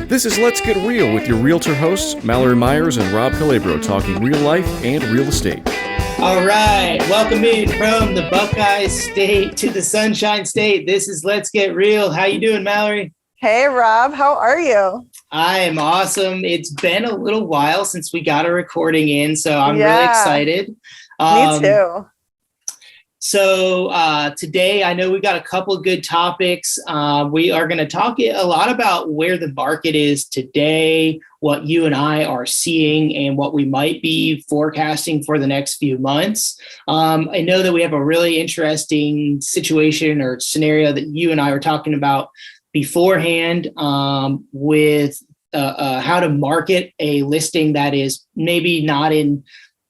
This is Let's Get Real with your realtor hosts, Mallory Myers and Rob Calabro, talking real life and real estate. All right, welcome in from the Buckeye State to the Sunshine State. This is Let's Get Real. How you doing, Mallory? Hey, Rob. How are you? I am awesome. It's been a little while since we got a recording in, so I'm really excited. Me too. So today, I know we got a couple of good topics. We are going to talk a lot about where the market is today, what you and I are seeing, and what we might be forecasting for the next few months. I know that we have a really interesting situation or scenario that you and I were talking about beforehand with how to market a listing that is maybe not in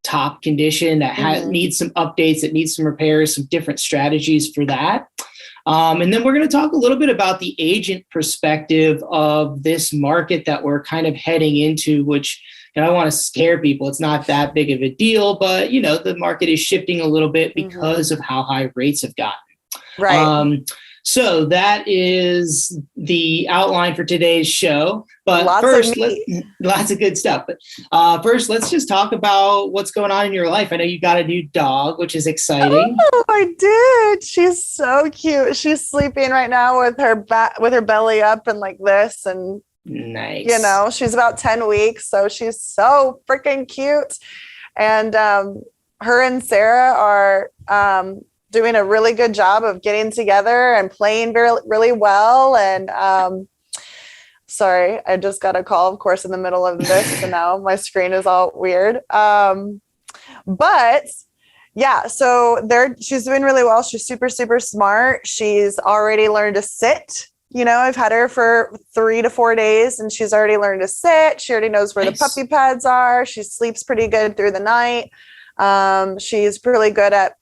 top condition, that needs some updates, that needs some repairs, some different strategies for that. And then we're going to talk a little bit about the agent perspective of this market that we're kind of heading into, which, and I don't want to scare people. It's not that big of a deal, but you know, the market is shifting a little bit because of how high rates have gotten. Right. So that is the outline for today's show. But lots of good stuff. But first, let's just talk about what's going on in your life. I know you got a new dog, which is exciting. Oh, I did. She's so cute. She's sleeping right now with her belly up and like this, and nice. You know, she's about 10 weeks, so she's so freaking cute. And her and Sarah are doing a really good job of getting together and playing really well. And sorry, I just got a call, of course, in the middle of this, and now my screen is all weird. But yeah, so she's doing really well. She's super, super smart. She's already learned to sit. You know, I've had her for 3 to 4 days and she's already learned to sit. She already knows where the puppy pads are. She sleeps pretty good through the night. She's really good at,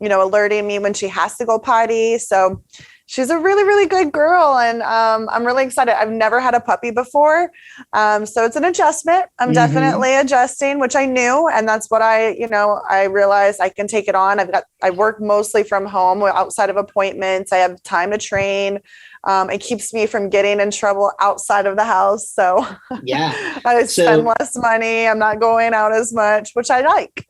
you know, alerting me when she has to go potty. So she's a really, really good girl. And I'm really excited. I've never had a puppy before. So it's an adjustment. I'm definitely adjusting, which I knew. And that's what I realized I can take it on. I work mostly from home outside of appointments. I have time to train. It keeps me from getting in trouble outside of the house. So yeah, I spend less money. I'm not going out as much, which I like.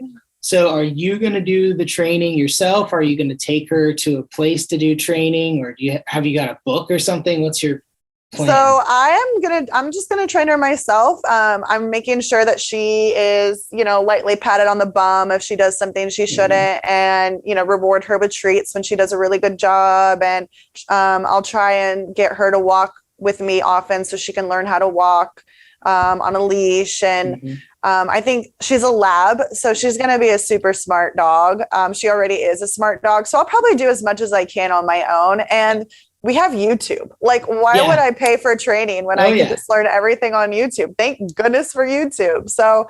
So are you going to do the training yourself? Are you going to take her to a place to do training, or have you got a book or something? What's your plan? So I'm just going to train her myself. I'm making sure that she is, you know, lightly patted on the bum if she does something she shouldn't, and, you know, reward her with treats when she does a really good job. And I'll try and get her to walk with me often so she can learn how to walk on a leash. And I think she's a lab, so she's going to be a super smart dog. She already is a smart dog. So I'll probably do as much as I can on my own. And we have YouTube. Like, why would I pay for training when I can just learn everything on YouTube? Thank goodness for YouTube. So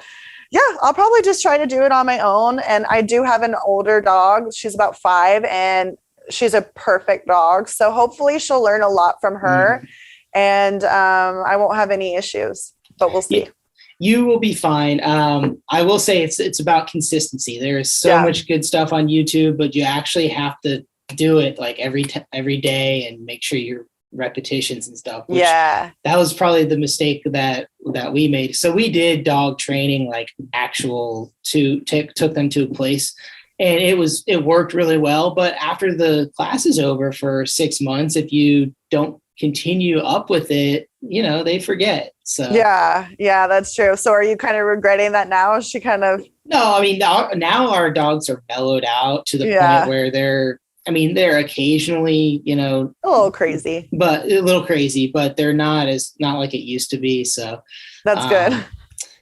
yeah, I'll probably just try to do it on my own. And I do have an older dog. She's about 5 and she's a perfect dog. So hopefully she'll learn a lot from her and I won't have any issues, but we'll see. Yeah. You will be fine. I will say it's about consistency. There is so much good stuff on YouTube, but you actually have to do it like every day and make sure your repetitions and stuff. That was probably the mistake that we made. So we did dog training, like actual took them to a place, and it worked really well. But after the class is over for 6 months, if you don't continue up with it, you know, they forget. So yeah, that's true. So are you kind of regretting that now? Is she kind of... No, I mean, now our dogs are mellowed out to the point where they're occasionally, you know, a little crazy, but they're not like it used to be. So that's good.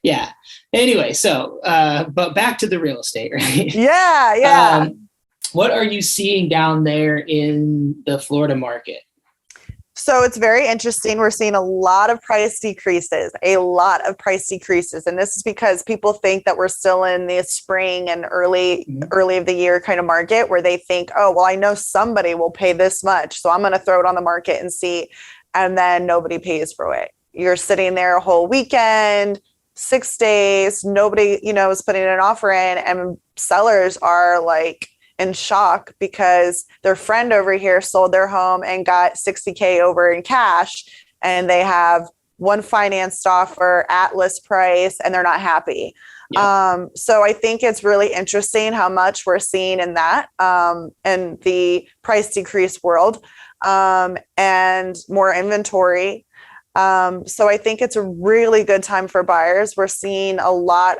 Yeah. Anyway, so but back to the real estate, right? Yeah. What are you seeing down there in the Florida market? So it's very interesting. We're seeing a lot of price decreases. And this is because people think that we're still in the spring and early of the year kind of market where they think, oh, well, I know somebody will pay this much, so I'm going to throw it on the market and see. And then nobody pays for it. You're sitting there a whole weekend, 6 days, nobody, you know, is putting an offer in, and sellers are like in shock because their friend over here sold their home and got $60K over in cash, and they have one financed offer at list price and they're not happy. Yeah. So I think it's really interesting how much we're seeing in that, in the price decrease world, and more inventory. So I think it's a really good time for buyers. We're seeing a lot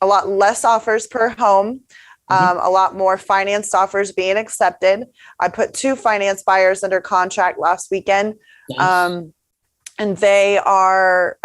less offers per home, a lot more financed offers being accepted. I put 2 finance buyers under contract last weekend. Nice. And they are,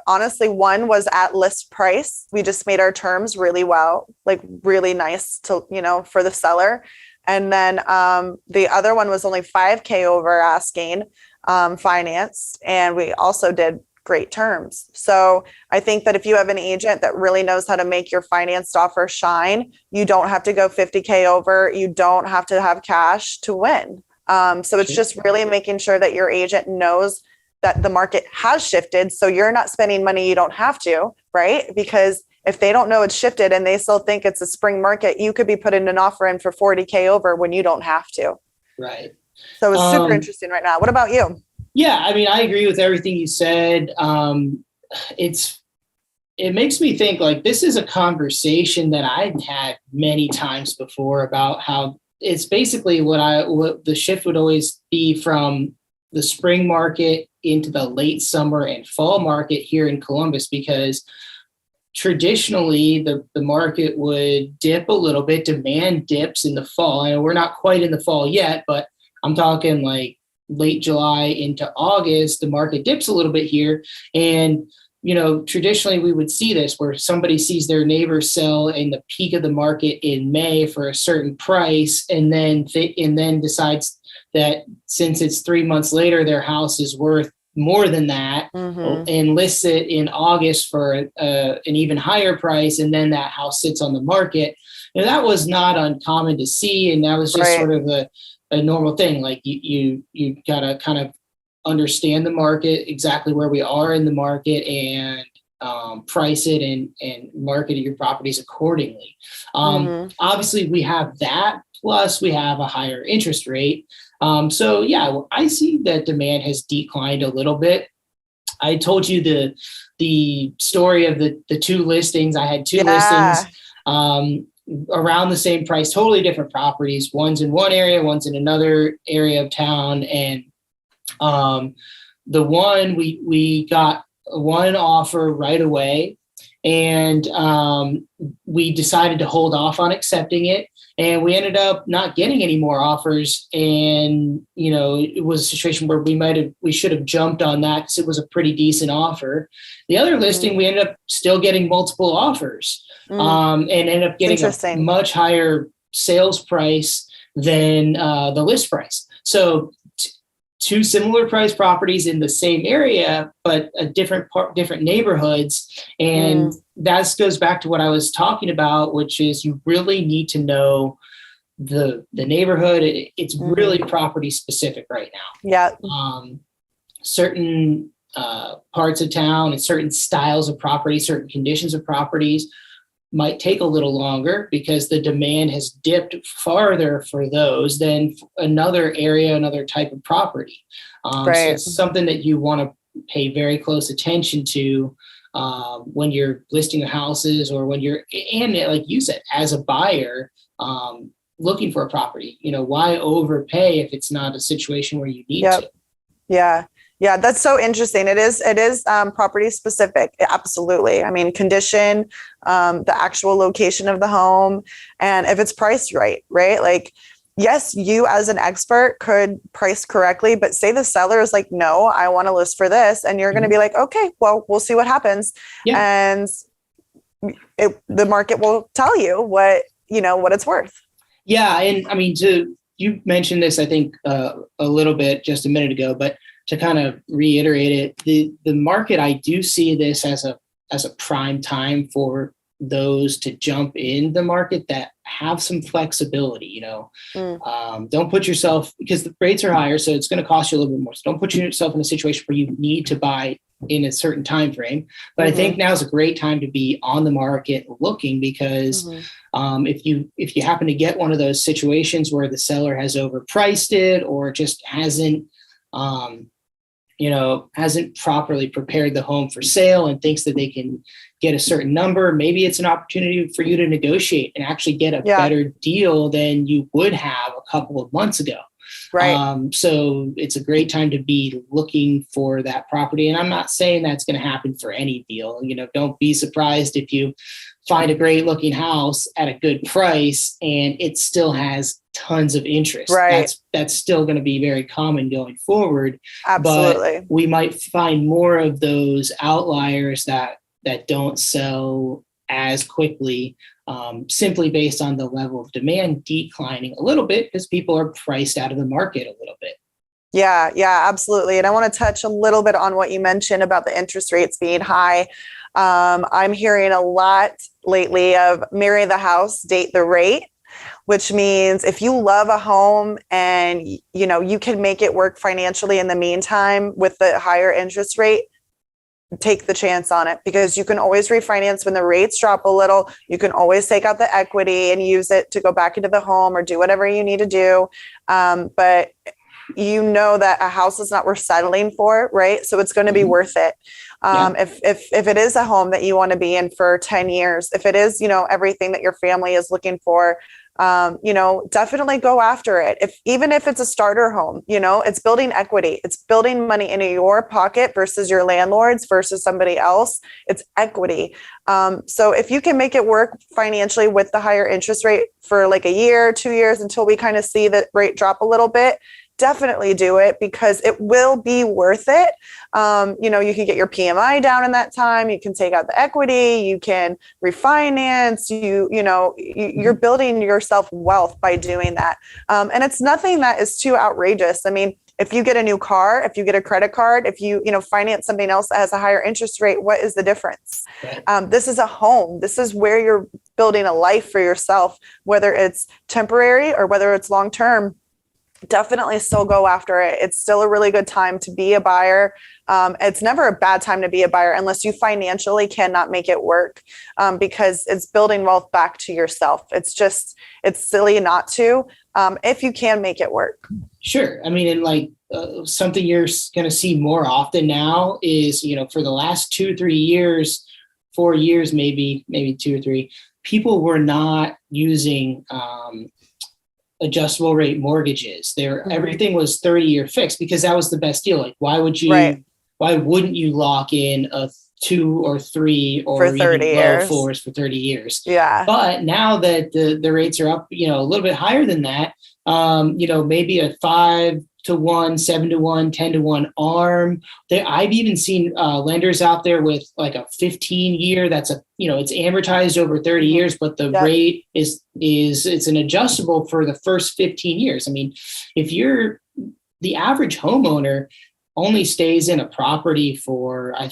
honestly, one was at list price. We just made our terms really well, like really nice to, for the seller. And then the other one was only $5,000 over asking, financed. And we also did great terms. So I think that if you have an agent that really knows how to make your financed offer shine, you don't have to go $50,000 over. You don't have to have cash to win. So it's just really making sure that your agent knows that the market has shifted. So you're not spending money you don't have to, right? Because if they don't know it's shifted and they still think it's a spring market, you could be putting an offer in for $40,000 over when you don't have to. Right. So it's super interesting right now. What about you? Yeah, I mean, I agree with everything you said. It makes me think like this is a conversation that I've had many times before about how it's basically what the shift would always be from the spring market into the late summer and fall market here in Columbus, because traditionally the market would dip a little bit. Demand dips in the fall. I know we're not quite in the fall yet, but I'm talking like late July into August, the market dips a little bit here. And, traditionally we would see this where somebody sees their neighbor sell in the peak of the market in May for a certain price, and then decides that since it's 3 months later, their house is worth more than that, and lists it in August for an even higher price. And then that house sits on the market. That was not uncommon to see. And that was just sort of a normal thing. Like you gotta kind of understand the market, exactly where we are in the market, and price it and market your properties accordingly. Obviously we have that, plus we have a higher interest rate. So yeah, I see that demand has declined a little bit. I told you the story of the 2 listings. I had 2 listings around the same price, totally different properties. One's in one area, one's in another area of town. And the one we got one offer right away, and we decided to hold off on accepting it. And we ended up not getting any more offers. And, it was a situation where we should have jumped on that because it was a pretty decent offer. The other listing, we ended up still getting multiple offers, and ended up getting a much higher sales price than the list price. So 2 similar price properties in the same area, but a different neighborhoods. And that goes back to what I was talking about, which is you really need to know the neighborhood. It's really property specific right now. Yeah. Certain parts of town and certain styles of property, certain conditions of properties might take a little longer because the demand has dipped farther for those than another area, another type of property. So it's something that you want to pay very close attention to when you're listing houses, or when you're, and like you said, as a buyer, looking for a property. Why overpay if it's not a situation where you need to? Yeah, that's so interesting. It is property specific. Absolutely. I mean, condition, the actual location of the home, and if it's priced right? Like, yes, you as an expert could price correctly, but say the seller is like, no, I want to list for this. And you're going to be like, okay, well, we'll see what happens. And the market will tell you what it's worth. Yeah. And I mean, you mentioned this, I think, a little bit just a minute ago, but to kind of reiterate it, the market, I do see this as a prime time for those to jump in the market that have some flexibility. Don't put yourself, because the rates are higher, so it's going to cost you a little bit more. So don't put yourself in a situation where you need to buy in a certain time frame. But I think now is a great time to be on the market looking, because if you happen to get one of those situations where the seller has overpriced it or just hasn't hasn't properly prepared the home for sale and thinks that they can get a certain number, maybe it's an opportunity for you to negotiate and actually get a better deal than you would have a couple of months ago. Right. So it's a great time to be looking for that property. And I'm not saying that's going to happen for any deal. Don't be surprised if you find a great looking house at a good price and it still has tons of interest. Right. That's still going to be very common going forward. Absolutely. But we might find more of those outliers that don't sell as quickly, simply based on the level of demand declining a little bit because people are priced out of the market a little bit. Yeah, absolutely. And I want to touch a little bit on what you mentioned about the interest rates being high. I'm hearing a lot lately of marry the house, date the rate, which means if you love a home and you can make it work financially in the meantime with the higher interest rate, take the chance on it, because you can always refinance when the rates drop a little. You can always take out the equity and use it to go back into the home or do whatever you need to do. But that a house is not worth settling for, right? So it's going to be worth it. If it is a home that you want to be in for 10 years, if it is, everything that your family is looking for, definitely go after it. Even if it's a starter home, it's building equity. It's building money into your pocket versus your landlord's versus somebody else. It's equity. So if you can make it work financially with the higher interest rate for like a year, 2 years, until we kind of see the rate drop a little bit, definitely do it, because it will be worth it. You can get your PMI down in that time. You can take out the equity. You can refinance. You're building yourself wealth by doing that. And it's nothing that is too outrageous. I mean, if you get a new car, if you get a credit card, if you finance something else that has a higher interest rate, what is the difference? Right. This is a home. This is where you're building a life for yourself, whether it's temporary or whether it's long term. Definitely still go after it. It's still a really good time to be a buyer. It's never a bad time to be a buyer unless you financially cannot make it work, because it's building wealth back to yourself. It's silly not to, if you can make it work. Sure. I mean, and something you're going to see more often now is, for the last 2 or 3 years, 4 years, maybe 2 or 3, people were not using, adjustable rate mortgages. Everything was 30-year fixed because that was the best deal. Like, why wouldn't you lock in a 2 or 3 or for 30 even low 4s for 30 years? Yeah. But now that the rates are up, a little bit higher than that, maybe a 5 to 1, 7 to 1, 10 to 1 arm. I've even seen lenders out there with like a 15-year. That's it's amortized over 30 years, but the rate is it's an adjustable for the first 15 years. I mean, if the average homeowner only stays in a property for, I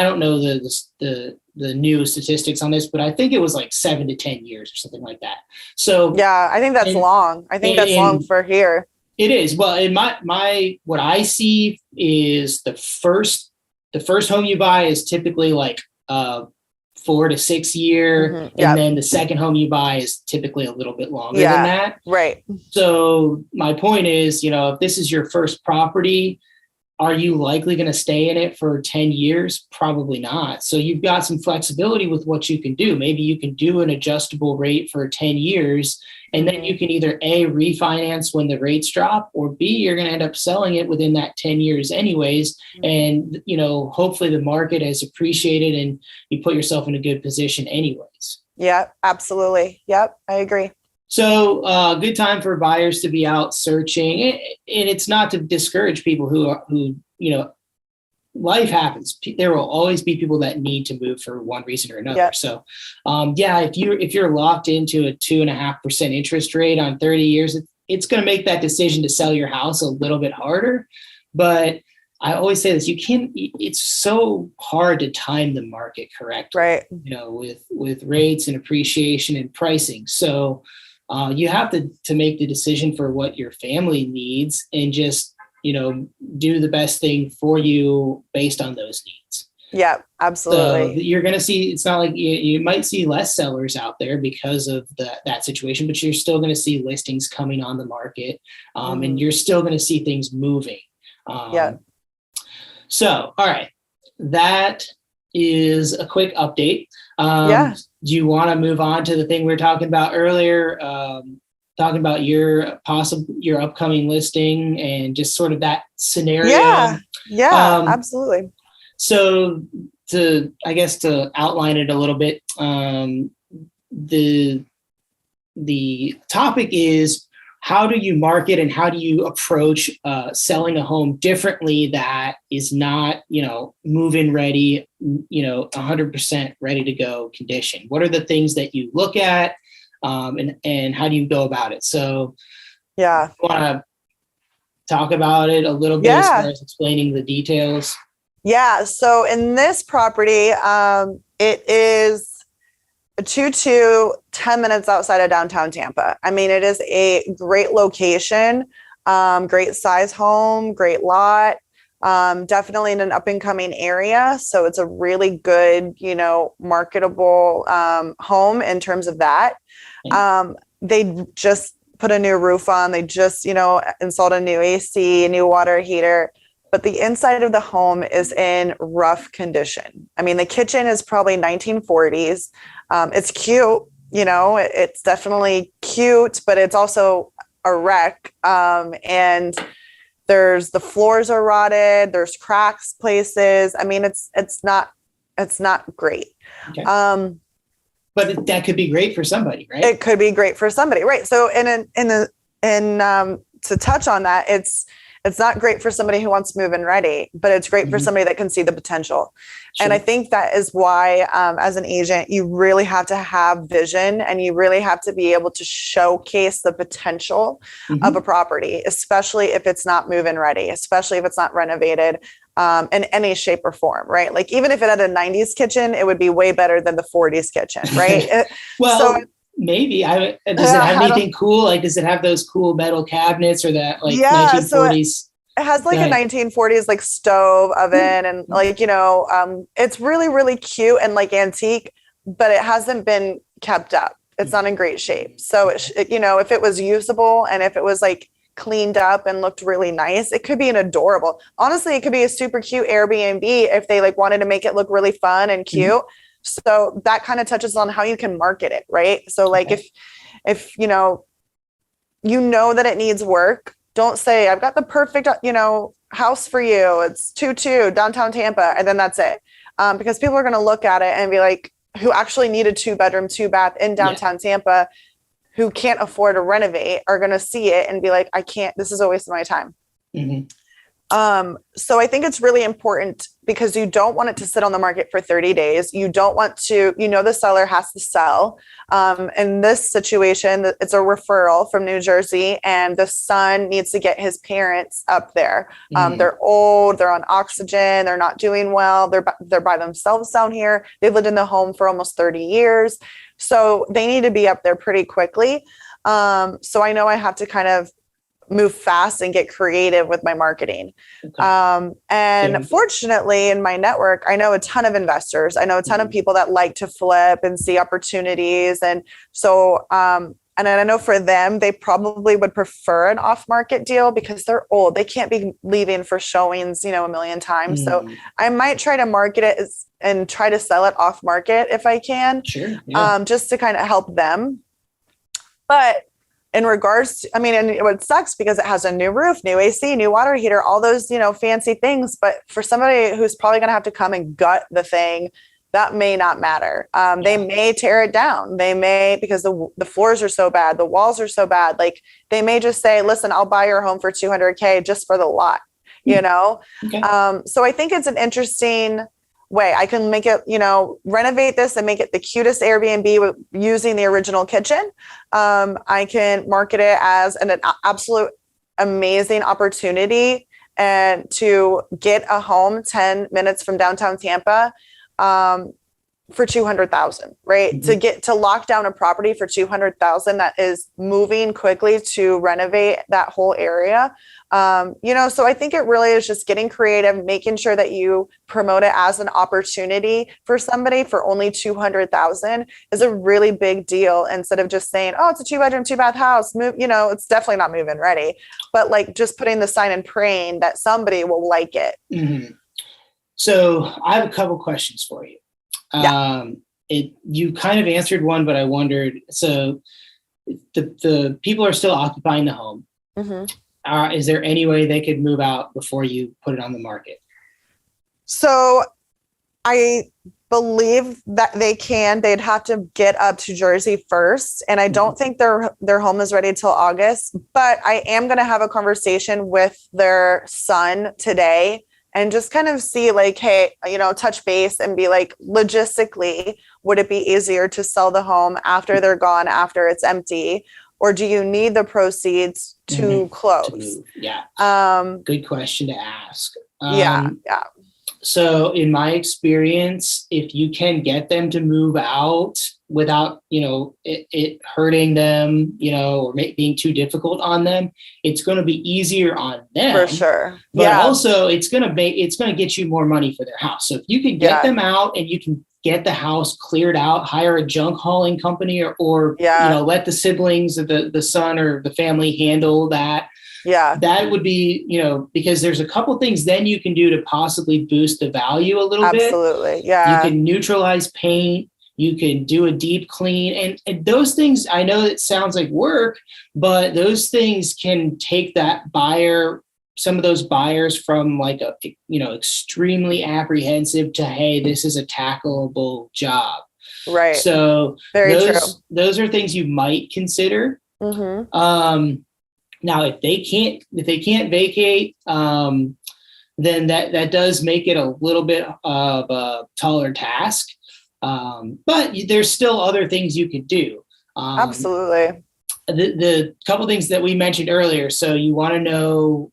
don't know the new statistics on this, but I think it was like 7 to 10 years or something like that. So yeah, I think that's long. I think that's long for here. It is. Well, in my what I see is the first home you buy is typically like 4 to 6 year, and then the second home you buy is typically a little bit longer than that. Right. So my point is, if this is your first property, are you likely going to stay in it for 10 years? Probably not. So you've got some flexibility with what you can do. Maybe you can do an adjustable rate for 10 years, and then you can either A, refinance when the rates drop, or B, you're going to end up selling it within that 10 years anyways. And, hopefully the market has appreciated and you put yourself in a good position anyways. Yeah, absolutely. Yep, I agree. So good time for buyers to be out searching. And it's not to discourage people who life happens. There will always be people that need to move for one reason or another. Yep. So if you're locked into a 2.5% interest rate on 30 years, it's going to make that decision to sell your house a little bit harder. But I always say this, it's so hard to time the market correctly, right? With rates and appreciation and pricing. So you have to make the decision for what your family needs and just, do the best thing for you based on those needs. Yeah, absolutely. So you're going to see, it's not like you might see less sellers out there because of that situation, but you're still going to see listings coming on the market, and you're still going to see things moving. So, all right, that is a quick update. Do you want to move on to the thing we were talking about earlier? Talking about your upcoming listing and just sort of that scenario. Yeah, absolutely. So to outline it a little bit, the topic is, how do you market and how do you approach selling a home differently that is not, move-in ready, 100% ready to go condition? What are the things that you look at, and how do you go about it? So yeah, I want to talk about it a little bit as far as explaining the details. Yeah. So in this property, it is a 2-2, 10 minutes outside of downtown Tampa. I mean, it is a great location, great size home, great lot, definitely in an up and coming area. So it's a really good, marketable home in terms of that. They just put a new roof on. They just, installed a new AC, a new water heater. But the inside of the home is in rough condition. I mean, the kitchen is probably 1940s. It's cute, it's definitely cute, but it's also a wreck. And the floors are rotted. There's cracks places. I mean, it's not great. Okay. But that could be great for somebody, right? It could be great for somebody, right? So, to touch on that, it's not great for somebody who wants to move in ready, but it's great for somebody that can see the potential. Sure. And I think that is why, as an agent, you really have to have vision and you really have to be able to showcase the potential of a property, especially if it's not move-in ready, especially if it's not renovated in any shape or form, right? Like even if it had a 90s kitchen, it would be way better than the 40s kitchen, right? Maybe. Does it have anything cool? Like, does it have those cool metal cabinets or that 1940s? So it has like a 1940s like stove oven and it's really, really cute and like antique, but it hasn't been kept up. It's not in great shape. So if it was usable and if it was like cleaned up and looked really nice, it could be honestly, it could be a super cute Airbnb if they like wanted to make it look really fun and cute. So that kind of touches on how you can market it, right? So like if that it needs work, don't say I've got the perfect, house for you. It's 2-2 downtown Tampa. And then that's it. Because people are going to look at it and be like, who actually need a 2-bedroom, 2-bath in downtown Tampa, who can't afford to renovate, are going to see it and be like, this is a waste of my time. So I think it's really important because you don't want it to sit on the market for 30 days. You don't want to, the seller has to sell. In this situation, it's a referral from New Jersey and the son needs to get his parents up there. They're old, they're on oxygen, they're not doing well. They're by themselves down here. They've lived in the home for almost 30 years. So they need to be up there pretty quickly. So I know I have to kind of move fast and get creative with my marketing. Fortunately in my network, I know a ton of investors. I know a ton of people that like to flip and see opportunities. And so, and I know for them, they probably would prefer an off-market deal because they're old. They can't be leaving for showings, a million times. So I might try to market it and try to sell it off-market if I can, just to kind of help them. But in regards to, and it sucks because it has a new roof, new AC, new water heater, all those, fancy things. But for somebody who's probably going to have to come and gut the thing, that may not matter. They may tear it down. They may, because the floors are so bad, the walls are so bad. Like they may just say, listen, I'll buy your home for $200K just for the lot, So I think it's an interesting way. I can make it, renovate this and make it the cutest Airbnb using the original kitchen. I can market it as an absolute amazing opportunity and to get a home 10 minutes from downtown Tampa for $200,000, right? To lock down a property for $200,000 that is moving quickly to renovate that whole area. So I think it really is just getting creative, making sure that you promote it as an opportunity for somebody for only $200,000 is a really big deal. Instead of just saying, oh, it's a 2-bedroom, 2-bath house, move, it's definitely not move-in ready, but like just putting the sign and praying that somebody will like it. So I have a couple questions for you. Yeah. You kind of answered one, but I wondered, so the people are still occupying the home. Is there any way they could move out before you put it on the market? So I believe that they can. They'd have to get up to Jersey first. And I don't think their home is ready till August, but I am going to have a conversation with their son today and just kind of see like, hey, touch base and be like, logistically, would it be easier to sell the home after they're gone, after it's empty? Or do you need the proceeds to close? Good question to ask. Yeah. So in my experience, if you can get them to move out without, it hurting them, or being too difficult on them, it's going to be easier on them. For sure. But also it's going to get you more money for their house. So if you could get them out and you can get the house cleared out, hire a junk hauling company or let the siblings of the son or the family handle that. Yeah. That would be, because there's a couple things then you can do to possibly boost the value a little bit. Absolutely. Yeah. You can neutralize paint. You can do a deep clean. And those things, I know it sounds like work, but those things can take that buyer, some of those buyers from like extremely apprehensive to, hey, this is a tackleable job. Right. So true. Those are things you might consider. Now, if they can't vacate, then that does make it a little bit of a taller task. But there's still other things you could do. Absolutely. The couple things that we mentioned earlier. So you want to know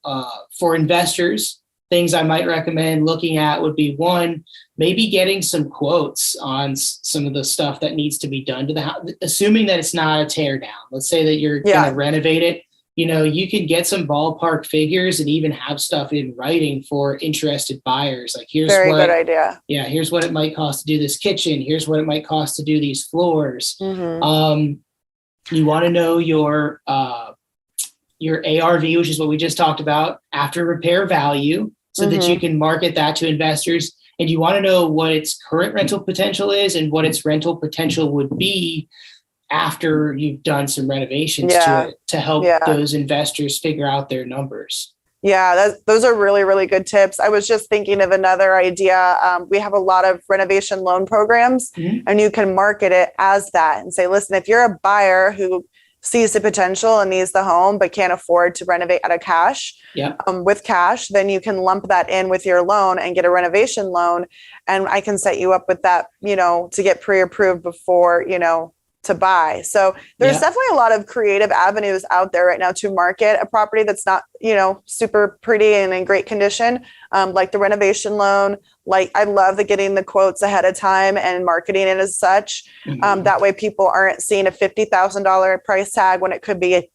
for investors, things I might recommend looking at would be one, maybe getting some quotes on some of the stuff that needs to be done to the house, assuming that it's not a tear down. Let's say that you're going to renovate it. You can get some ballpark figures and even have stuff in writing for interested buyers. Like here's good idea. Yeah, here's what it might cost to do this kitchen. Here's what it might cost to do these floors. You want to know your ARV, which is what we just talked about, after repair value, so that you can market that to investors. And you want to know what its current rental potential is and what its rental potential would be after you've done some renovations to it to help those investors figure out their numbers. Yeah, those are really, really good tips. I was just thinking of another idea. We have a lot of renovation loan programs, and you can market it as that and say, listen, if you're a buyer who sees the potential and needs the home but can't afford to renovate out of cash, with cash, then you can lump that in with your loan and get a renovation loan. And I can set you up with that, to get pre-approved before, to buy. So there's definitely a lot of creative avenues out there right now to market a property that's not, super pretty and in great condition, like the renovation loan. Like I love getting the quotes ahead of time and marketing it as such. That way people aren't seeing a $50,000 price tag when it could be a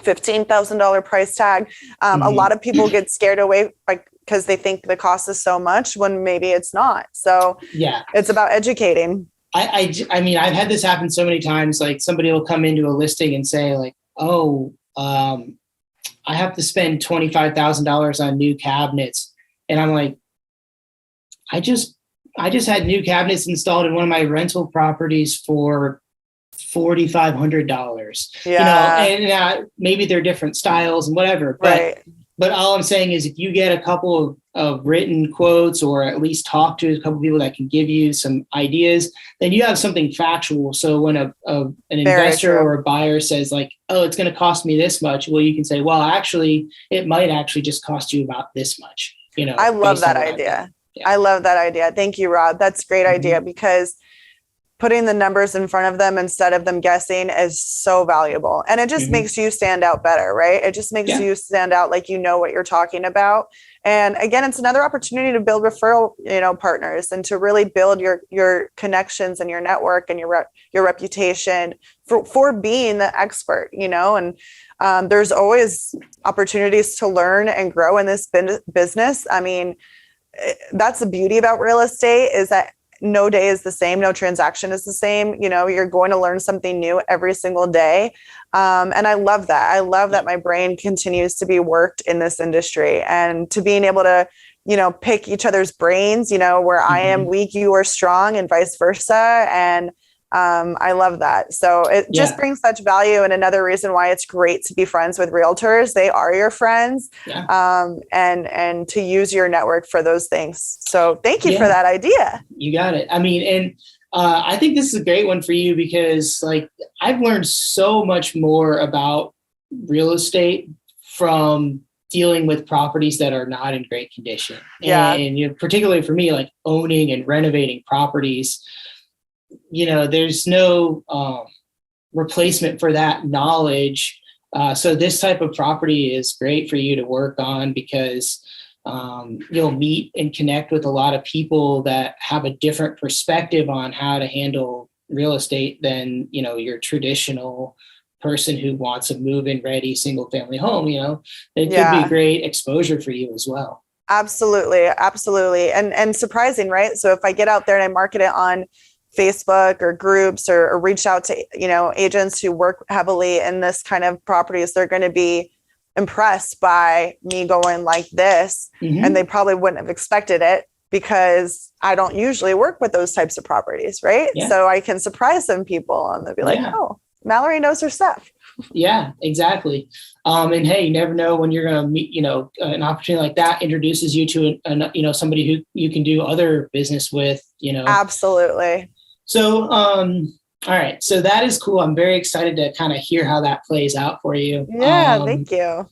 $15,000 price tag. A lot of people get scared away because they think the cost is so much when maybe it's not. So it's about educating. I mean, I've had this happen so many times. Like somebody will come into a listing and say like, oh, I have to spend $25,000 on new cabinets. And I'm like, I just had new cabinets installed in one of my rental properties for $4,500. And maybe they're different styles and whatever. But all I'm saying is if you get a couple of written quotes or at least talk to a couple of people that can give you some ideas, then you have something factual. So when an investor or a buyer says like, oh, it's going to cost me this much. Well, you can say, well, actually, it might actually just cost you about this much. I love that idea. I love that idea. Thank you, Rob. That's a great idea because putting the numbers in front of them instead of them guessing is so valuable. And it just makes you stand out better, right? It just makes you stand out like you know what you're talking about. And again, it's another opportunity to build referral, partners and to really build your connections and your network and your reputation for being the expert, and there's always opportunities to learn and grow in this business. I mean, that's the beauty about real estate is that no day is the same. No transaction is the same. You're going to learn something new every single day. And I love that. I love that my brain continues to be worked in this industry and to being able to, pick each other's brains, where I am weak, you are strong, and vice versa. And I love that. So it just brings such value. And another reason why it's great to be friends with realtors. They are your friends, and to use your network for those things. So thank you for that idea. You got it. I mean, and I think this is a great one for you because like I've learned so much more about real estate from dealing with properties that are not in great condition. And particularly for me, like owning and renovating properties, there's no replacement for that knowledge. So this type of property is great for you to work on because you'll meet and connect with a lot of people that have a different perspective on how to handle real estate than, your traditional person who wants a move-in ready single family home. It could be great exposure for you as well. Absolutely. And surprising, right? So if I get out there and I market it on Facebook or groups or reach out to, agents who work heavily in this kind of properties, they're going to be impressed by me going like this. And they probably wouldn't have expected it because I don't usually work with those types of properties. Right. So I can surprise some people and they'll be like, oh, Mallory knows her stuff. Yeah, exactly. And hey, you never know when you're going to meet, an opportunity like that introduces you to, somebody who you can do other business with, Absolutely. So, all right. So that is cool. I'm very excited to kind of hear how that plays out for you. Yeah, thank you.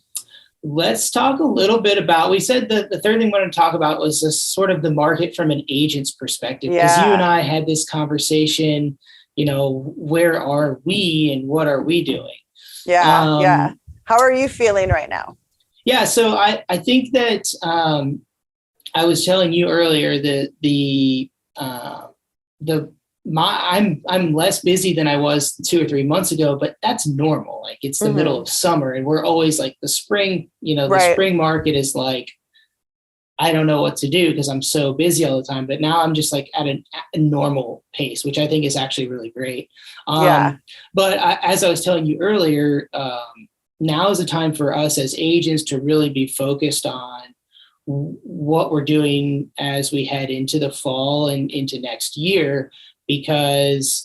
Let's talk a little bit about, we said that the third thing we wanted to talk about was this sort of the market from an agent's perspective. Because you and I had this conversation, where are we and what are we doing? Yeah. How are you feeling right now? Yeah. So I think that I was telling you earlier that I'm less busy than I was 2 or 3 months ago, but that's normal. Like it's the middle of summer and we're always like the spring, the spring market is like, I don't know what to do because I'm so busy all the time, but now I'm just like at a normal pace, which I think is actually really great. But as I was telling you earlier, now is the time for us as agents to really be focused on what we're doing as we head into the fall and into next year, because,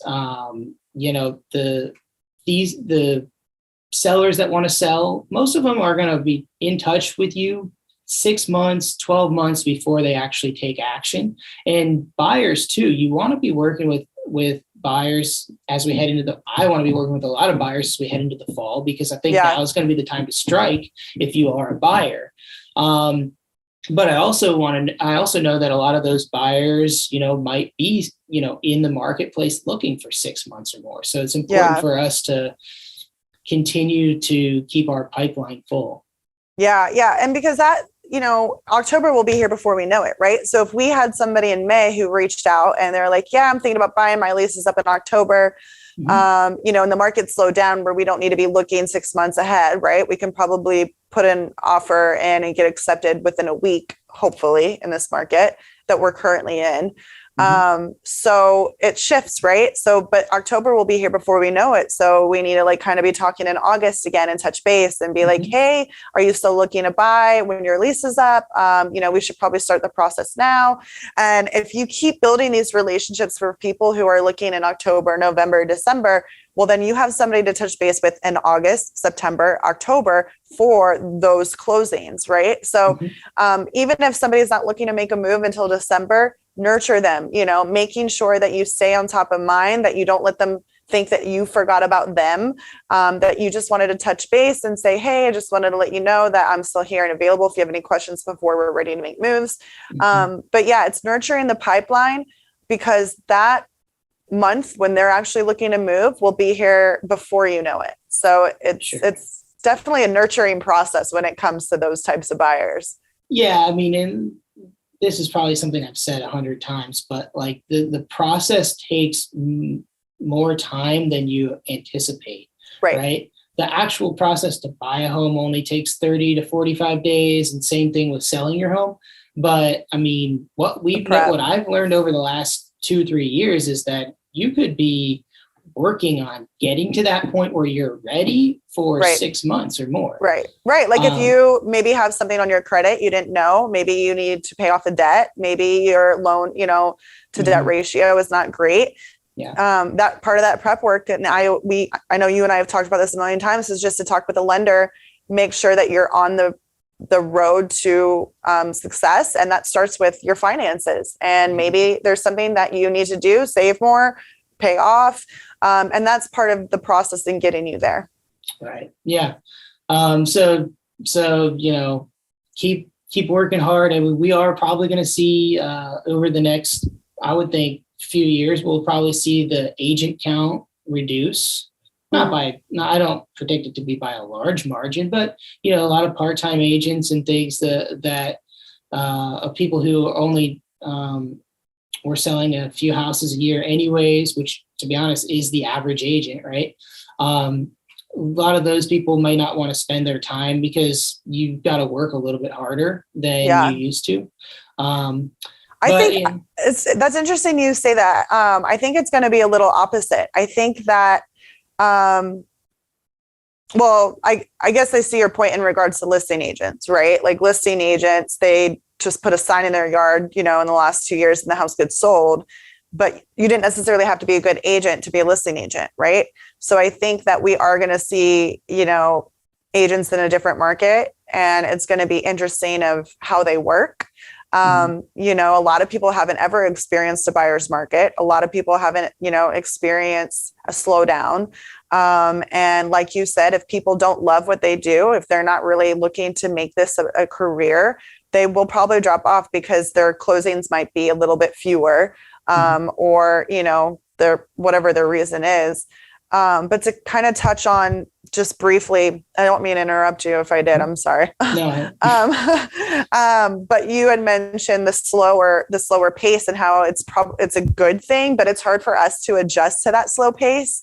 the sellers that want to sell, most of them are going to be in touch with you 6 months, 12 months before they actually take action. And buyers too, you want to be working with buyers as we head into I want to be working with a lot of buyers as we head into the fall, because I think now is going to be the time to strike if you are a buyer. But I also know that a lot of those buyers, might be, in the marketplace looking for 6 months or more. So it's important for us to continue to keep our pipeline full. Yeah. And because that, October will be here before we know it, right? So if we had somebody in May who reached out and they're like, I'm thinking about buying, my lease is up in October, and the market slowed down where we don't need to be looking 6 months ahead, right? We can probably put an offer in and get accepted within a week, hopefully, in this market that we're currently in. So it shifts, right? So, but October will be here before we know it. So we need to kind of be talking in August again and touch base and be like, hey, are you still looking to buy when your lease is up? We should probably start the process now. And if you keep building these relationships for people who are looking in October, November, December, well, then you have somebody to touch base with in August, September, October for those closings, right? So even if somebody's not looking to make a move until December, nurture them, making sure that you stay on top of mind, that you don't let them think that you forgot about them, that you just wanted to touch base and say, hey, I just wanted to let you know that I'm still here and available if you have any questions before we're ready to make moves. But yeah, it's nurturing the pipeline, because that month when they're actually looking to move will be here before you know it. So it's definitely a nurturing process when it comes to those types of buyers. Yeah. I mean, and this is probably something I've said 100 times, but like the process takes more time than you anticipate, right? The actual process to buy a home only takes 30 to 45 days, and same thing with selling your home. But I mean, what I've learned over the last 2-3 years is that you could be working on getting to that point where you're ready for 6 months or more. Right. Like if you maybe have something on your credit you didn't know, maybe you need to pay off a debt, maybe your loan, to debt ratio is not great. Yeah. That part of that prep work, and I know you and I have talked about this a million times, is just to talk with a lender, make sure that you're on the road to success. And that starts with your finances. And maybe there's something that you need to do, save more, pay off. And that's part of the process in getting you there. Right. Yeah. So, keep working hard. And we are probably going to see over the next, I would think, few years, we'll probably see the agent count reduce. I don't predict it to be by a large margin, but a lot of part-time agents and things that of people who only were selling a few houses a year anyways, which to be honest is the average agent, right? A lot of those people might not want to spend their time because you've got to work a little bit harder than you used to. I think that's interesting you say that. I think it's going to be a little opposite. I think that, I guess I see your point in regards to listing agents, right? Like listing agents, they just put a sign in their yard, in the last 2 years and the house gets sold, but you didn't necessarily have to be a good agent to be a listing agent, right? So I think that we are going to see, agents in a different market, and it's going to be interesting of how they work. A lot of people haven't ever experienced a buyer's market. A lot of people haven't, experienced a slowdown. And like you said, if people don't love what they do, if they're not really looking to make this a career, they will probably drop off because their closings might be a little bit fewer, or, their, whatever their reason is. But to kind of touch on just briefly, I don't mean to interrupt you. If I did, I'm sorry. No. But you had mentioned the slower pace and how it's a good thing, but it's hard for us to adjust to that slow pace.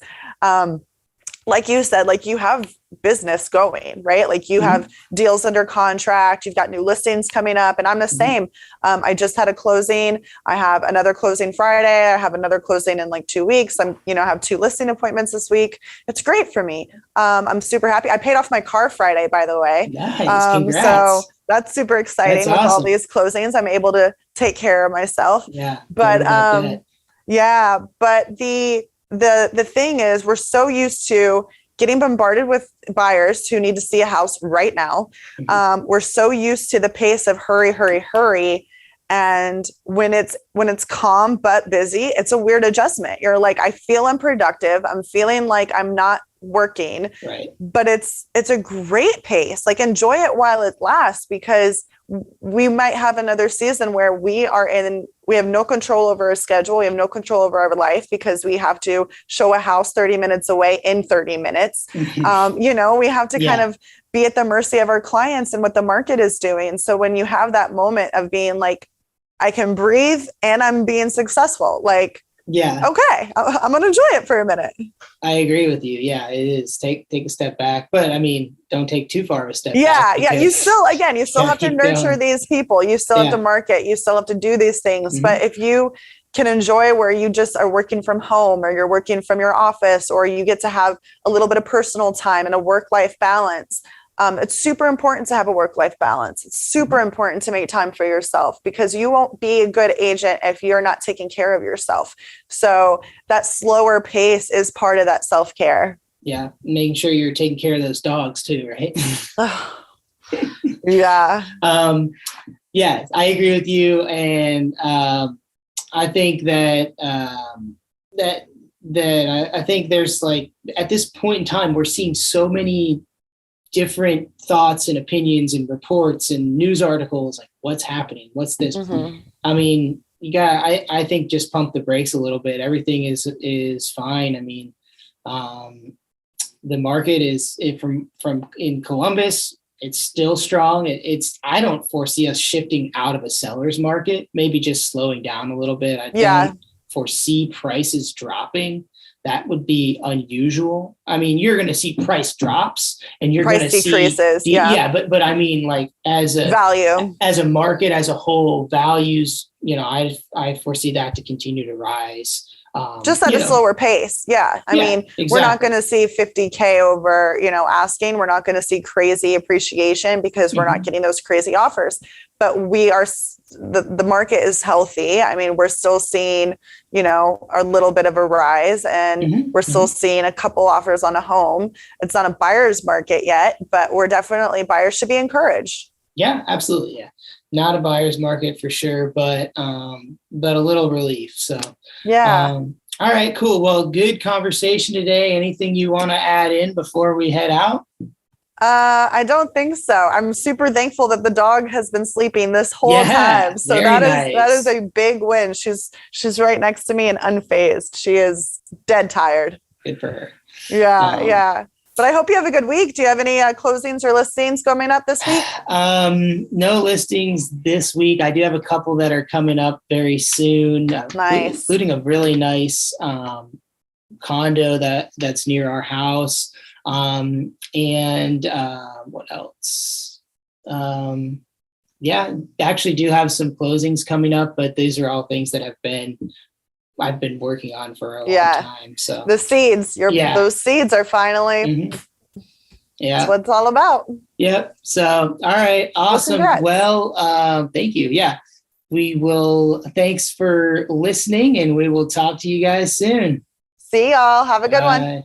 Like you said, like you have business going, right? Like you have deals under contract, you've got new listings coming up, and I'm the same. I just had a closing. I have another closing Friday. I have another closing in like 2 weeks. I have 2 listing appointments this week. It's great for me. I'm super happy. I paid off my car Friday, by the way. Nice. Congrats. So that's super exciting. That's with awesome. all these closings. I'm able to take care of myself. Yeah. But but the thing is, we're so used to getting bombarded with buyers who need to see a house right now. We're so used to the pace of hurry, hurry, hurry. And when it's calm but busy, it's a weird adjustment. You're like, I feel unproductive. I'm feeling like I'm not working, right? But it's a great pace. Like enjoy it while it lasts, because we might have another season where we have no control over our schedule. We have no control over our life because we have to show a house 30 minutes away in 30 minutes. We have to kind of be at the mercy of our clients and what the market is doing. So when you have that moment of being like, I can breathe and I'm being successful, like, okay, I'm going to enjoy it for a minute. I agree with you. Yeah, it is. Take a step back, but I mean, don't take too far of a step back. Yeah. You still have to nurture going. These people. You still have to market. You still have to do these things. But if you can enjoy where you just are working from home, or you're working from your office, or you get to have a little bit of personal time and a work-life balance, it's super important to have a work-life balance. It's super important to make time for yourself, because you won't be a good agent if you're not taking care of yourself. So that slower pace is part of that self-care. Yeah. Making sure you're taking care of those dogs too, right? Yeah. Yeah, I agree with you. And I think that I think there's like, at this point in time, we're seeing so many different thoughts and opinions and reports and news articles, like what's happening, what's this? I mean, I think just pump the brakes a little bit. Everything is fine. I mean, the market is from in Columbus, it's still strong. I don't foresee us shifting out of a seller's market, maybe just slowing down a little bit. I don't foresee prices dropping. That would be unusual. I mean, you're going to see price drops and you're going to see decreases. But I mean, like as a value, as a market as a whole, values, I foresee that to continue to rise. Just at a slower pace. Yeah. I mean, exactly. We're not going to see 50K over, asking. We're not going to see crazy appreciation because we're not getting those crazy offers. But we are, the market is healthy. I mean, we're still seeing, a little bit of a rise, and we're still seeing a couple offers on a home. It's not a buyer's market yet, but buyers should be encouraged. Yeah, absolutely. Yeah. Not a buyer's market for sure, but a little relief. So, yeah. All right, cool. Well, good conversation today. Anything you want to add in before we head out? I don't think so. I'm super thankful that the dog has been sleeping this whole time. So that is a big win. She's right next to me and unfazed. She is dead tired. Good for her. Yeah, yeah. But I hope you have a good week. Do you have any closings or listings coming up this week? No listings this week. I do have a couple that are coming up very soon. Nice. Including a really nice condo that's near our house. And what else? Yeah, actually do have some closings coming up, but these are all things that I've been working on for a long time. So the seeds, those seeds are finally, yeah, that's what it's all about. Yep. So, all right. Awesome. Well, thank you. Yeah, thanks for listening, and we will talk to you guys soon. See y'all. Have a good one.